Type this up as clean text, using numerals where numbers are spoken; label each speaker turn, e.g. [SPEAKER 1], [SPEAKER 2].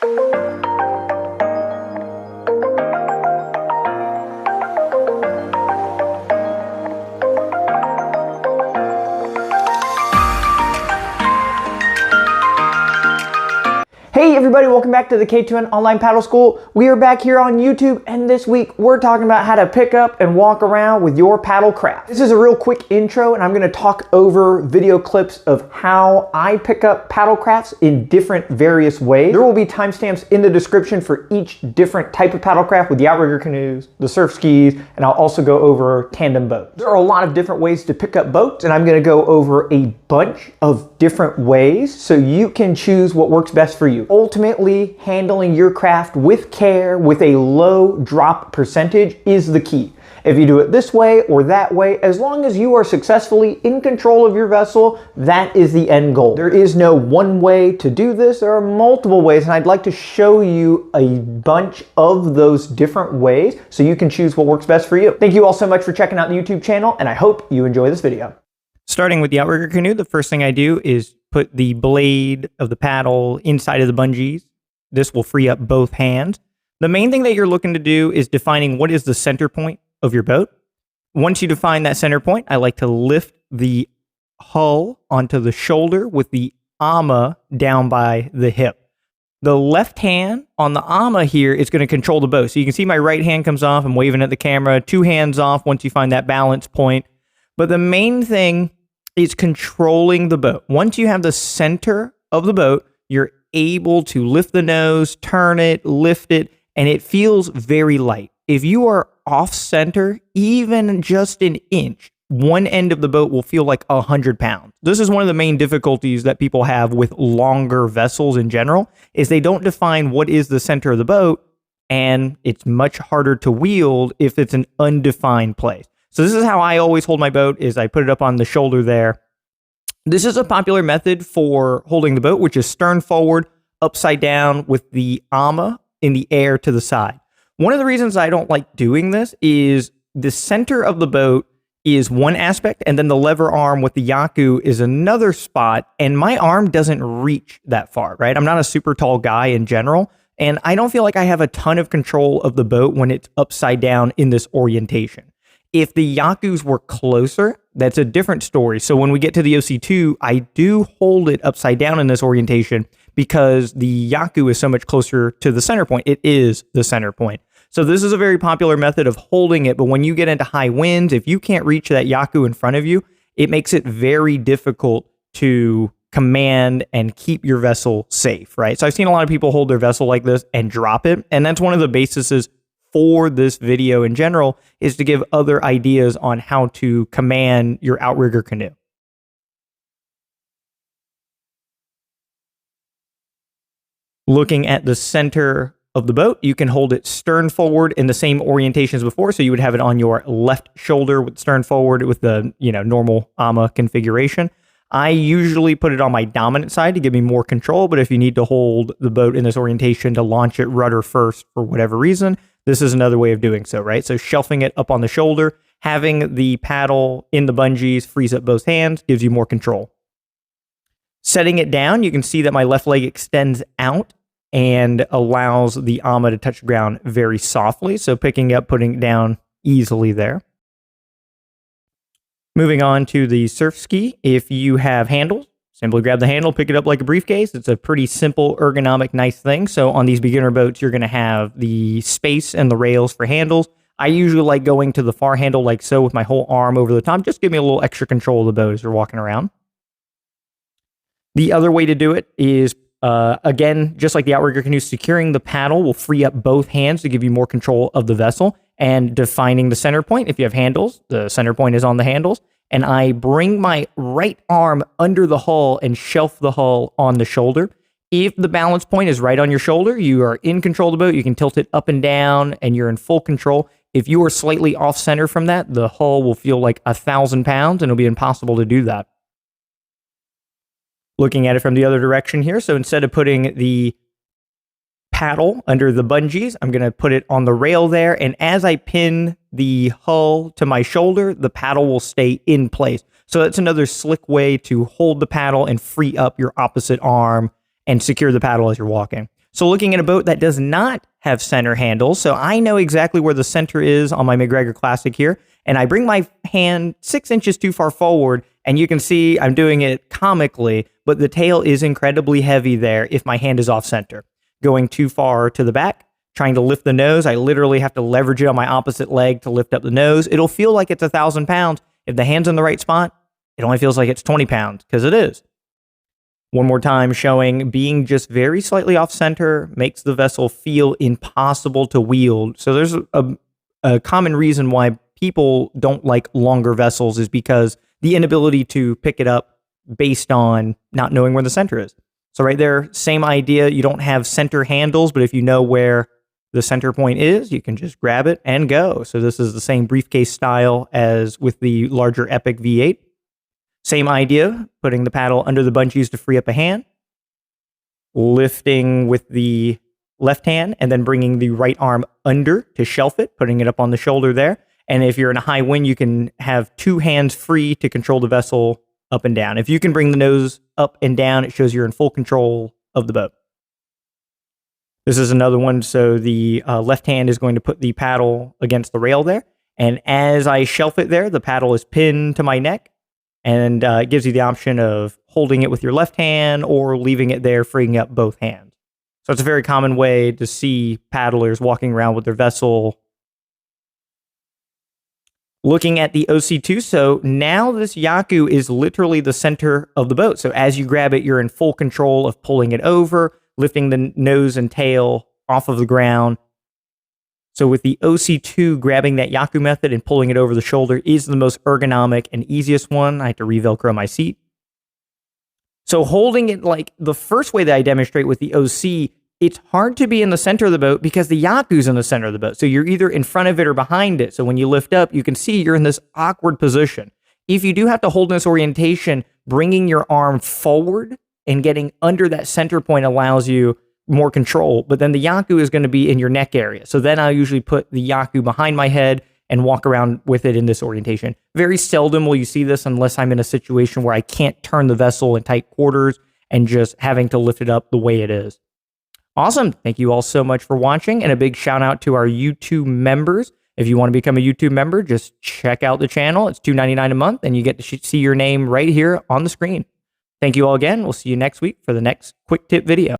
[SPEAKER 1] Hey everybody, welcome back to the K2N Online Paddle School. We are back here on YouTube, and this week we're talking about how to pick up and walk around with your paddle craft. This is a real quick intro, and I'm going to talk over video clips of how I pick up paddle crafts in different various ways. There will be timestamps in the description for each different type of paddle craft with the Outrigger canoes, the Surfskis, and I'll also go over tandem boats. There are a lot of different ways to pick up boats, and I'm going to go over a bunch of different ways so you can choose what works best for you. Ultimately, handling your craft with care with a low drop percentage is the key. If you do it this way or that way, as long as you are successfully in control of your vessel, that is the end goal. There is no one way to do this. There are multiple ways, and I'd like to show you a bunch of those different ways so you can choose what works best for you. Thank you all so much for checking out the YouTube channel, and I hope you enjoy this video.
[SPEAKER 2] Starting with the Outrigger canoe, the first thing I do is put the blade of the paddle inside of the bungees. This will free up both hands. The main thing that you're looking to do is defining what is the center point of your boat. Once you define that center point, I like to lift the hull onto the shoulder with the ama down by the hip. The left hand on the ama here is going to control the boat. So you can see my right hand comes off. I'm waving at the camera. Two hands off once you find that balance point. But the main thing is controlling the boat. Once you have the center of the boat, you're able to lift the nose, turn it, lift it, and it feels very light. If you are off center, even just an inch, one end of the boat will feel like 100 pounds. This is one of the main difficulties that people have with longer vessels in general, is they don't define what is the center of the boat, and it's much harder to wield if it's an undefined place. So this is how I always hold my boat, is I put it up on the shoulder there. This is a popular method for holding the boat, which is stern forward, upside down with the ama in the air to the side. One of the reasons I don't like doing this is the center of the boat is one aspect, and then the lever arm with the yaku is another spot, and my arm doesn't reach that far, right? I'm not a super tall guy in general, and I don't feel like I have a ton of control of the boat when it's upside down in this orientation. If the yakus were closer, that's a different story. So when we get to the OC2, I do hold it upside down in this orientation because the yaku is so much closer to the center point. It is the center point. So this is a very popular method of holding it. But when you get into high winds, if you can't reach that yaku in front of you, it makes it very difficult to command and keep your vessel safe, right? So I've seen a lot of people hold their vessel like this and drop it. And that's one of the bases for this video in general, is to give other ideas on how to command your Outrigger canoe. Looking at the center of the boat, you can hold it stern forward in the same orientation as before. So you would have it on your left shoulder with stern forward with the normal ama configuration. I usually put it on my dominant side to give me more control, but if you need to hold the boat in this orientation to launch it rudder first for whatever reason, this is another way of doing so, right? So shelving it up on the shoulder, having the paddle in the bungees frees up both hands, gives you more control. Setting it down, you can see that my left leg extends out and allows the ama to touch the ground very softly. So picking up, putting it down easily there. Moving on to the Surfski, if you have handles, simply grab the handle, pick it up like a briefcase. It's a pretty simple, ergonomic, nice thing. So on these beginner boats, you're going to have the space and the rails for handles. I usually like going to the far handle like so with my whole arm over the top. Just give me a little extra control of the boat as you're walking around. The other way to do it is, again, just like the Outrigger canoe, securing the paddle will free up both hands to give you more control of the vessel, and defining the center point. If you have handles, the center point is on the handles. And I bring my right arm under the hull and shelf the hull on the shoulder. If the balance point is right on your shoulder, you are in control of the boat. You can tilt it up and down, and you're in full control. If you are slightly off center from that, the hull will feel like 1,000 pounds, and it'll be impossible to do that. Looking at it from the other direction here, so instead of putting the paddle under the bungees, I'm going to put it on the rail there, and as I pin the hull to my shoulder, the paddle will stay in place. So that's another slick way to hold the paddle and free up your opposite arm and secure the paddle as you're walking. So looking at a boat that does not have center handles, so I know exactly where the center is on my McGregor Classic here, and I bring my hand 6 inches too far forward, and you can see I'm doing it comically, but the tail is incredibly heavy there if my hand is off center. Going too far to the back, trying to lift the nose, I literally have to leverage it on my opposite leg to lift up the nose. It'll feel like it's 1,000 pounds. If the hand's in the right spot, it only feels like it's 20 pounds, because it is. One more time showing being just very slightly off center makes the vessel feel impossible to wield. So there's a common reason why people don't like longer vessels is because the inability to pick it up based on not knowing where the center is. So right there, same idea. You don't have center handles, but if you know where the center point is, you can just grab it and go. So this is the same briefcase style as with the larger Epic V8. Same idea, putting the paddle under the bungees to free up a hand, lifting with the left hand, and then bringing the right arm under to shelf it, putting it up on the shoulder there. And if you're in a high wind, you can have 2 hands free to control the vessel up and down. If you can bring the nose up and down, it shows you're in full control of the boat. This is another one. So the left hand is going to put the paddle against the rail there. And as I shelf it there, the paddle is pinned to my neck. And it gives you the option of holding it with your left hand or leaving it there, freeing up both hands. So it's a very common way to see paddlers walking around with their vessel. Looking at the OC2, so now this Yaku is literally the center of the boat. So as you grab it, you're in full control of pulling it over, lifting the nose and tail off of the ground. So with the OC2, grabbing that Yaku method and pulling it over the shoulder is the most ergonomic and easiest one. I had to re-Velcro my seat. So holding it like the first way that I demonstrate with the OC, it's hard to be in the center of the boat because the Yaku's in the center of the boat. So you're either in front of it or behind it. So when you lift up, you can see you're in this awkward position. If you do have to hold in this orientation, bringing your arm forward and getting under that center point allows you more control, but then the Yaku is going to be in your neck area. So then I'll usually put the Yaku behind my head and walk around with it in this orientation. Very seldom will you see this unless I'm in a situation where I can't turn the vessel in tight quarters and just having to lift it up the way it is. Awesome. Thank you all so much for watching, and a big shout out to our YouTube members. If you want to become a YouTube member, just check out the channel. It's $2.99 a month, and you get to see your name right here on the screen. Thank you all again. We'll see you next week for the next quick tip video.